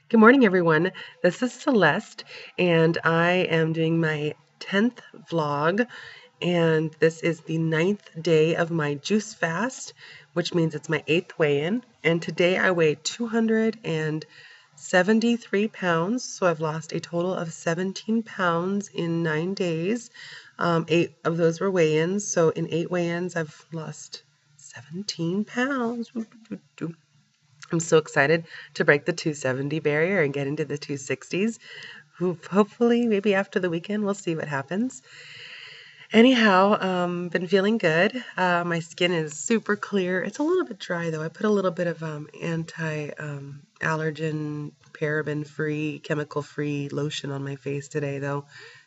Good morning, everyone. This is Celeste, and I am doing my 10th vlog, and this is the 9th day of my juice fast, which means it's my 8th weigh-in. And today I weigh 273 pounds, so I've lost a total of 17 pounds in 9 days. 8 of those were weigh-ins, so in 8 weigh-ins I've lost 17 pounds. I'm so excited to break the 270 barrier and get into the 260s. Hopefully, maybe after the weekend, we'll see what happens. Anyhow, been feeling good. My skin is super clear. It's a little bit dry though. I put a little bit of anti-allergen, paraben-free, chemical-free lotion on my face today though,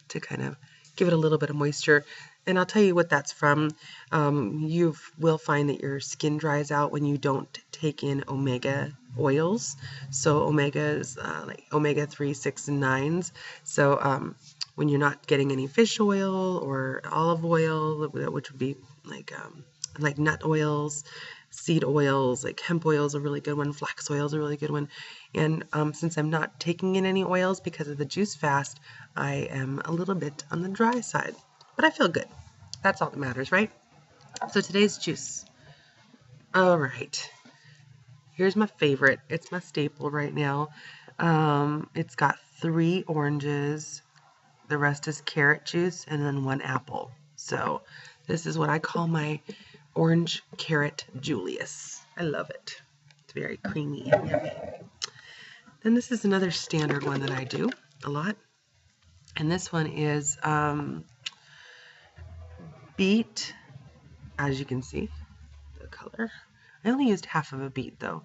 to kind of give it a little bit of moisture. And I'll tell you what that's from. You will find that your skin dries out when you don't take in omega oils. So omega is like omega-3, 6, and 9s. So when you're not getting any fish oil or olive oil, which would be like nut oils, seed oils, like hemp oil is a really good one, flax oil is a really good one. And since I'm not taking in any oils because of the juice fast, I am a little bit on the dry side. But I feel good. That's all that matters, right? So today's juice. All right. Here's my favorite. It's my staple right now. It's got 3 oranges. The rest is carrot juice and then 1 apple. So this is what I call my orange carrot Julius. I love it. It's very creamy and yummy. Then this is another standard one that I do a lot. And this one is beet, as you can see, the color. I only used half of a beet though.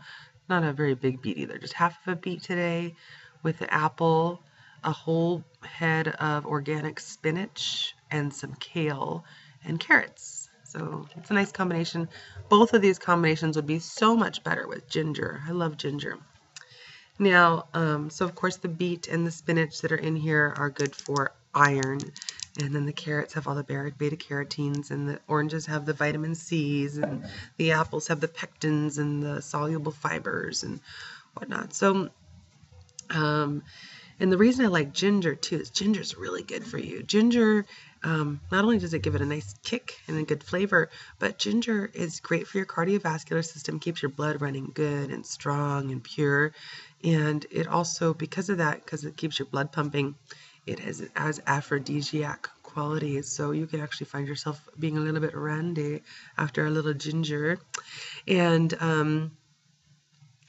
Not a very big beet either, just half of a beet today with the apple, a whole head of organic spinach, and some kale and carrots. So it's a nice combination. Both of these combinations would be so much better with ginger. I love ginger. Now, so of course the beet and the spinach that are in here are good for iron. And then the carrots have all the beta carotenes, and the oranges have the vitamin C's, and the apples have the pectins and the soluble fibers and whatnot. So, and the reason I like ginger too is ginger's really good for you. Ginger, not only does it give it a nice kick and a good flavor, but ginger is great for your cardiovascular system, keeps your blood running good and strong and pure. And it also, because of that, because it keeps your blood pumping, it has aphrodisiac qualities, so you can actually find yourself being a little bit randy after a little ginger. And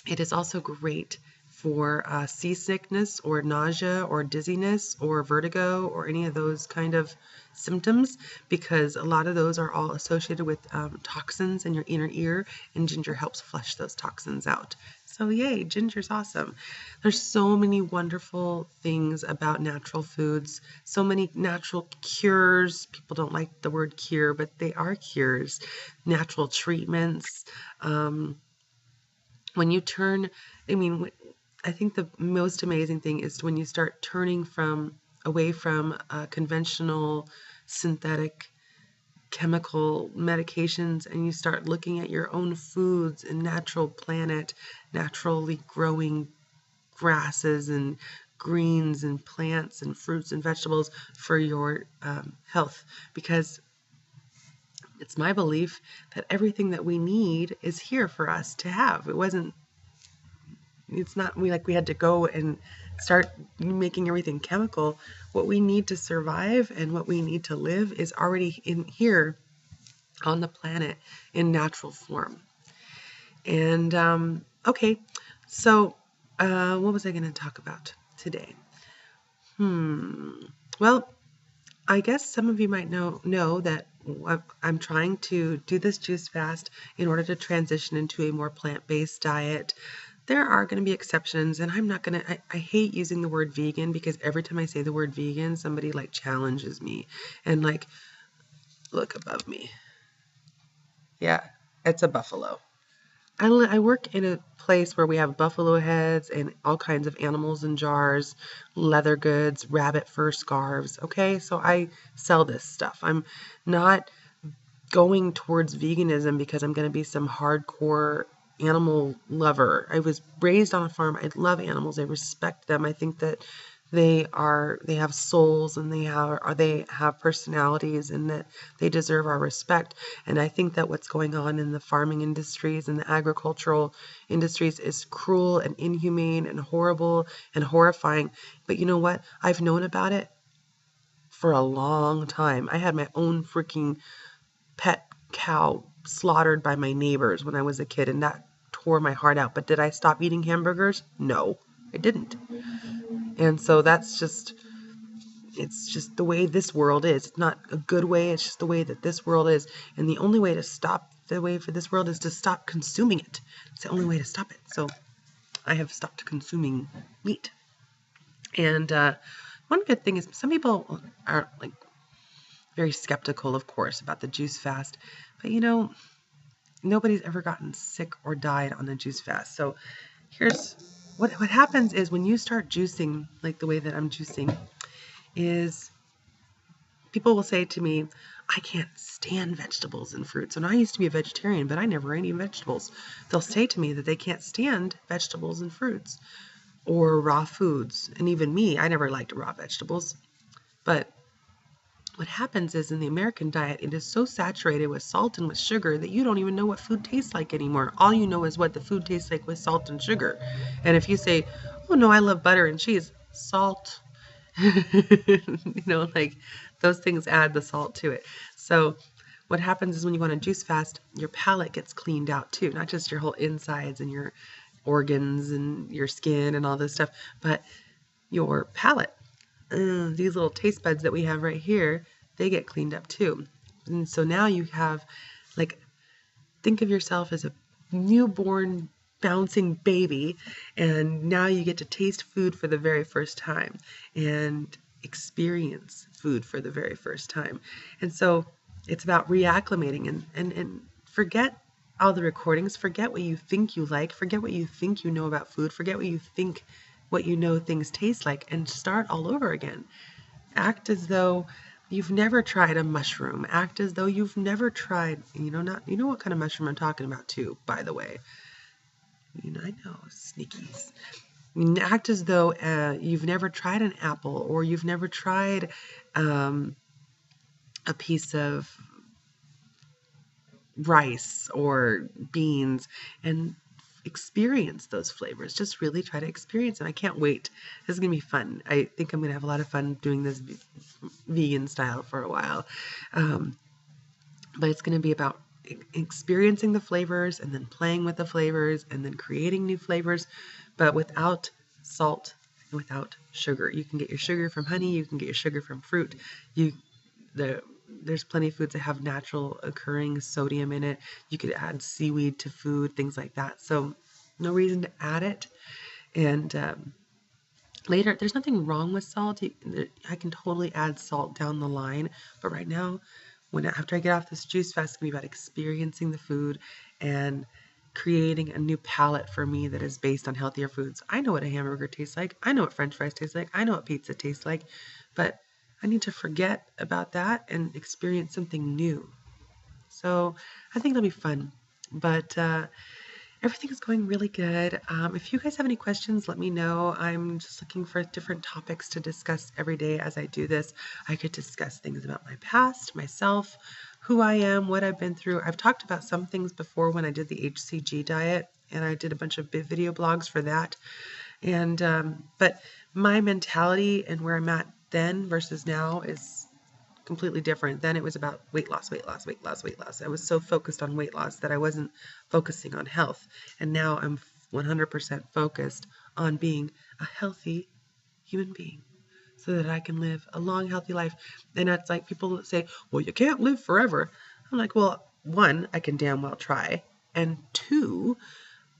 it is also great for seasickness or nausea or dizziness or vertigo or any of those kind of symptoms, because a lot of those are all associated with toxins in your inner ear, and ginger helps flush those toxins out. So yay, ginger's awesome. There's so many wonderful things about natural foods, so many natural cures. People don't like the word cure, but they are cures. Natural treatments. When you turn, I think the most amazing thing is when you start turning away from conventional synthetic chemical medications, and you start looking at your own foods and natural planet, naturally growing grasses and greens and plants and fruits and vegetables for your health. Because it's my belief that everything that we need is here for us to have. It's not we had to go and start making everything chemical. What we need to survive and what we need to live is already in here on the planet in natural form. And okay, so what was I going to talk about today? Well, I guess some of you might know that I'm trying to do this juice fast in order to transition into a more plant-based diet. There are going to be exceptions, and I'm not going to, I hate using the word vegan, because every time I say the word vegan, somebody like challenges me and like, look above me. Yeah, it's a buffalo. I work in a place where we have buffalo heads and all kinds of animals in jars, leather goods, rabbit fur scarves. Okay, so I sell this stuff. I'm not going towards veganism because I'm going to be some hardcore animal lover. I was raised on a farm. I love animals. I respect them. I think that they have souls, and they have personalities, and that they deserve our respect. And I think that what's going on in the farming industries and the agricultural industries is cruel and inhumane and horrible and horrifying. But you know what? I've known about it for a long time. I had my own freaking pet cow slaughtered by my neighbors when I was a kid, and that tore my heart out. But did I stop eating hamburgers? No, I didn't. And so it's just the way this world is. It's not a good way, it's just the way that this world is. And the only way to stop the way for this world is to stop consuming it. It's the only way to stop it. So I have stopped consuming meat. And one good thing is some people are like very skeptical, of course, about the juice fast. But you know, nobody's ever gotten sick or died on the juice fast. So here's what happens is when you start juicing like the way that I'm juicing, is people will say to me, I can't stand vegetables and fruits. And I used to be a vegetarian, but I never ate any vegetables. They'll say to me that they can't stand vegetables and fruits or raw foods. And even me, I never liked raw vegetables. But what happens is in the American diet, it is so saturated with salt and with sugar that you don't even know what food tastes like anymore. All you know is what the food tastes like with salt and sugar. And if you say, oh no, I love butter and cheese, salt, you know, like those things add the salt to it. So what happens is when you want to juice fast, your palate gets cleaned out too, not just your whole insides and your organs and your skin and all this stuff, but your palate. These little taste buds that we have right here, they get cleaned up too. And so now you have, like, think of yourself as a newborn bouncing baby, and now you get to taste food for the very first time and experience food for the very first time. And so it's about reacclimating and forget all the recordings, forget what you think you like, forget what you think you know about food, forget what you think what you know things taste like, and start all over again. Act as though you've never tried a mushroom. Act as though you've never tried, you know what kind of mushroom I'm talking about too, by the way. I know, sneakies. Act as though you've never tried an apple, or you've never tried a piece of rice or beans, and experience those flavors. Just really try to experience them. I can't wait. This is going to be fun. I think I'm going to have a lot of fun doing this vegan style for a while. But it's going to be about experiencing the flavors and then playing with the flavors and then creating new flavors, but without salt and without sugar. You can get your sugar from honey. You can get your sugar from fruit. There's plenty of foods that have natural occurring sodium in it. You could add seaweed to food, things like that. So no reason to add it. And later, there's nothing wrong with salt. I can totally add salt down the line. But right now, after I get off this juice fast, it's going to be about experiencing the food and creating a new palate for me that is based on healthier foods. I know what a hamburger tastes like. I know what French fries taste like. I know what pizza tastes like. But I need to forget about that and experience something new. So I think it'll be fun. But everything is going really good. If you guys have any questions, let me know. I'm just looking for different topics to discuss every day as I do this. I could discuss things about my past, myself, who I am, what I've been through. I've talked about some things before when I did the HCG diet, and I did a bunch of video blogs for that. And but my mentality and where I'm at then versus now is completely different. Then it was about weight loss, weight loss, weight loss, weight loss. I was so focused on weight loss that I wasn't focusing on health. And now I'm 100% focused on being a healthy human being so that I can live a long, healthy life. And it's like people say, well, you can't live forever. I'm like, well, one, I can damn well try. And two,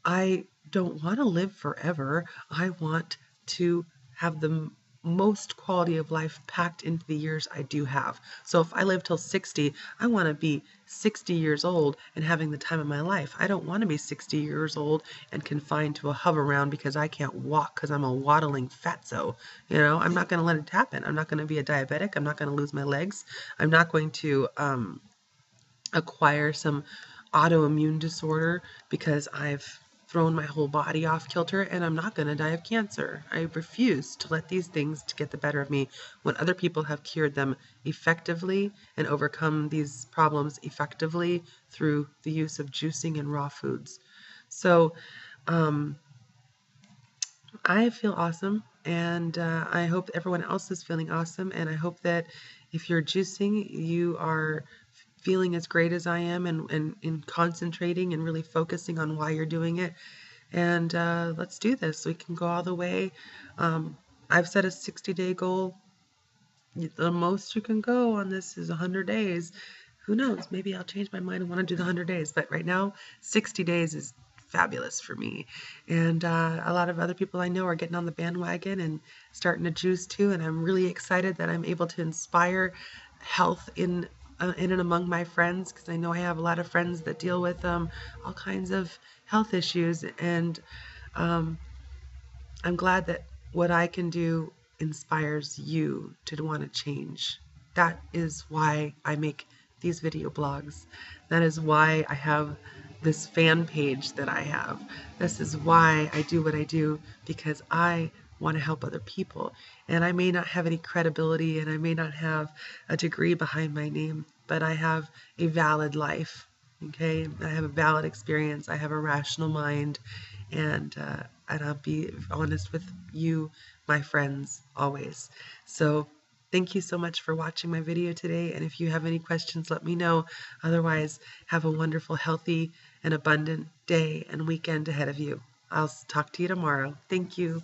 I don't want to live forever. I want to have the most quality of life packed into the years I do have. So if I live till 60, I want to be 60 years old and having the time of my life. I don't want to be 60 years old and confined to a hover round because I can't walk because I'm a waddling fatso. I'm not going to let it happen. I'm not going to be a diabetic. I'm not going to lose my legs. I'm not going to acquire some autoimmune disorder because I've thrown my whole body off kilter, and I'm not going to die of cancer. I refuse to let these things to get the better of me when other people have cured them effectively and overcome these problems effectively through the use of juicing and raw foods. So I feel awesome, and I hope everyone else is feeling awesome, and I hope that if you're juicing, you are feeling as great as I am, and concentrating and really focusing on why you're doing it. And let's do this. We can go all the way. I've set a 60-day goal. The most you can go on this is 100 days. Who knows? Maybe I'll change my mind and want to do the 100 days. But right now, 60 days is fabulous for me. And a lot of other people I know are getting on the bandwagon and starting to juice too. And I'm really excited that I'm able to inspire health in and among my friends, because I know I have a lot of friends that deal with all kinds of health issues. And I'm glad that what I can do inspires you to want to change. That is why I make these video blogs. That is why I have this fan page that I have. This is why I do what I do, because I want to help other people. And I may not have any credibility, and I may not have a degree behind my name, but I have a valid life. Okay, I have a valid experience. I have a rational mind, and I'll be honest with you, my friends, always. So thank you so much for watching my video today, and if you have any questions, let me know. Otherwise, have a wonderful, healthy, and abundant day and weekend ahead of you. I'll talk to you tomorrow. Thank you.